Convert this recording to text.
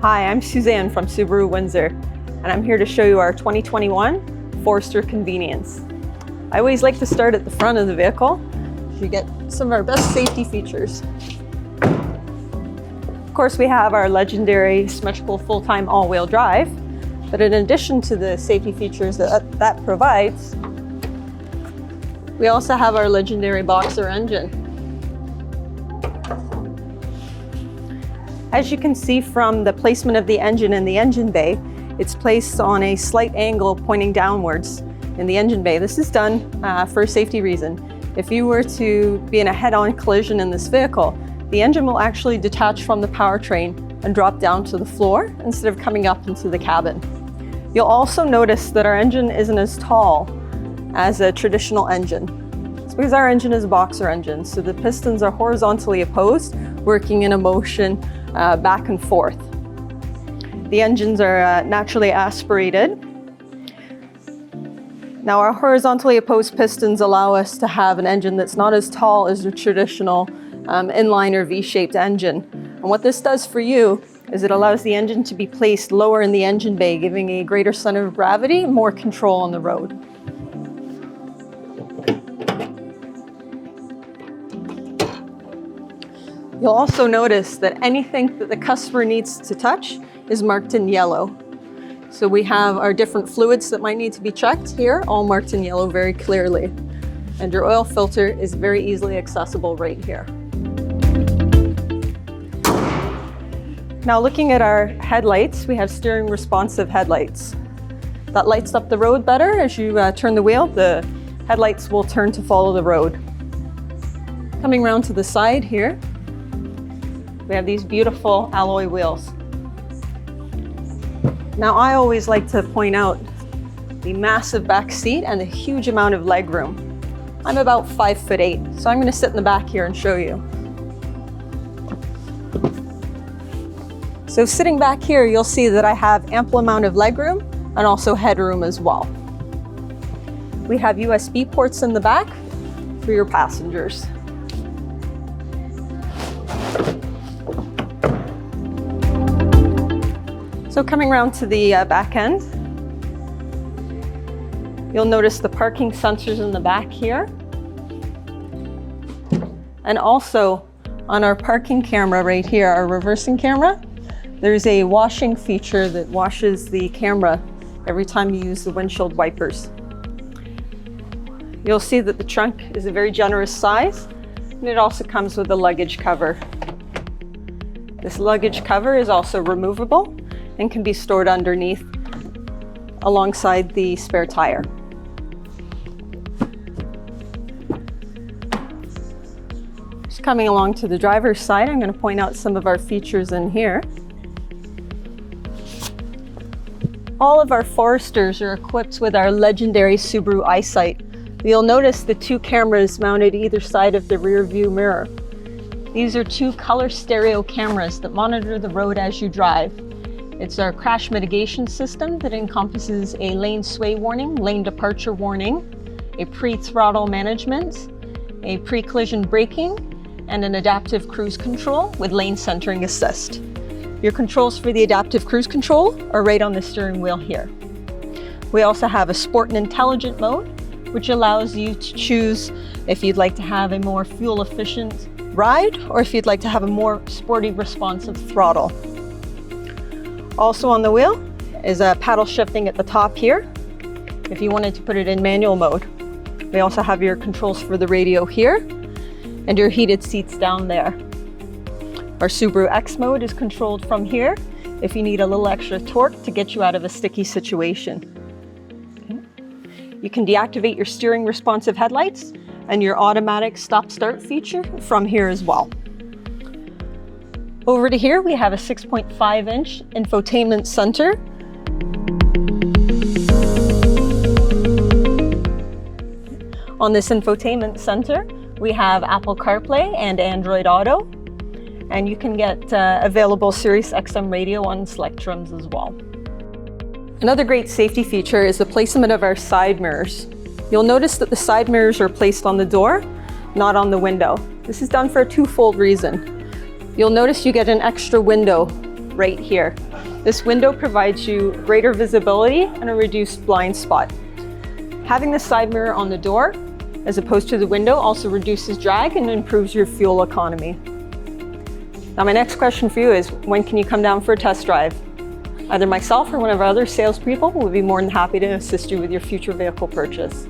Hi, I'm Suzanne from Subaru Windsor, and I'm here to show you our 2021 Forester Convenience. I always like to start at the front of the vehicle so you get some of our best safety features. Of course, we have our legendary symmetrical full-time all-wheel drive, but in addition to the safety features that provides, we also have our legendary boxer engine. As you can see from the placement of the engine in the engine bay, it's placed on a slight angle pointing downwards in the engine bay. This is done for a safety reason. If you were to be in a head-on collision in this vehicle, the engine will actually detach from the powertrain and drop down to the floor instead of coming up into the cabin. You'll also notice that our engine isn't as tall as a traditional engine. It's because our engine is a boxer engine, so the pistons are horizontally opposed, working in a motion back and forth. The engines are naturally aspirated. Now, our horizontally opposed pistons allow us to have an engine that's not as tall as the traditional inline or V-shaped engine. And what this does for you is it allows the engine to be placed lower in the engine bay, giving a greater center of gravity and more control on the road. You'll also notice that anything that the customer needs to touch is marked in yellow. So we have our different fluids that might need to be checked here, all marked in yellow very clearly. And your oil filter is very easily accessible right here. Now, looking at our headlights, we have steering responsive headlights. That lights up the road better. As you turn the wheel, the headlights will turn to follow the road. Coming around to the side here, we have these beautiful alloy wheels. Now, I always like to point out the massive back seat and the huge amount of leg room. I'm about 5'8", so I'm going to sit in the back here and show you. So sitting back here, you'll see that I have ample amount of leg room and also headroom as well. We have USB ports in the back for your passengers. So coming around to the back end, you'll notice the parking sensors in the back here. And also on our parking camera right here, our reversing camera, there's a washing feature that washes the camera every time you use the windshield wipers. You'll see that the trunk is a very generous size, and it also comes with a luggage cover. This luggage cover is also removable and can be stored underneath alongside the spare tire. Just coming along to the driver's side, I'm going to point out some of our features in here. All of our Foresters are equipped with our legendary Subaru EyeSight. You'll notice the two cameras mounted either side of the rear view mirror. These are two color stereo cameras that monitor the road as you drive. It's our crash mitigation system that encompasses a lane sway warning, lane departure warning, a pre-throttle management, a pre-collision braking, and an adaptive cruise control with lane centering assist. Your controls for the adaptive cruise control are right on the steering wheel here. We also have a sport and intelligent mode, which allows you to choose if you'd like to have a more fuel efficient ride or if you'd like to have a more sporty responsive throttle. Also on the wheel is a paddle shifting at the top here, if you wanted to put it in manual mode. We also have your controls for the radio here and your heated seats down there. Our Subaru X mode is controlled from here if you need a little extra torque to get you out of a sticky situation. Okay. You can deactivate your steering responsive headlights and your automatic stop-start feature from here as well. Over to here, we have a 6.5-inch infotainment center. On this infotainment center, we have Apple CarPlay and Android Auto, and you can get available Sirius XM radio on select trims as well. Another great safety feature is the placement of our side mirrors. You'll notice that the side mirrors are placed on the door, not on the window. This is done for a twofold reason. You'll notice you get an extra window right here. This window provides you greater visibility and a reduced blind spot. Having the side mirror on the door, as opposed to the window, also reduces drag and improves your fuel economy. Now my next question for you is, when can you come down for a test drive? Either myself or one of our other salespeople will be more than happy to assist you with your future vehicle purchase.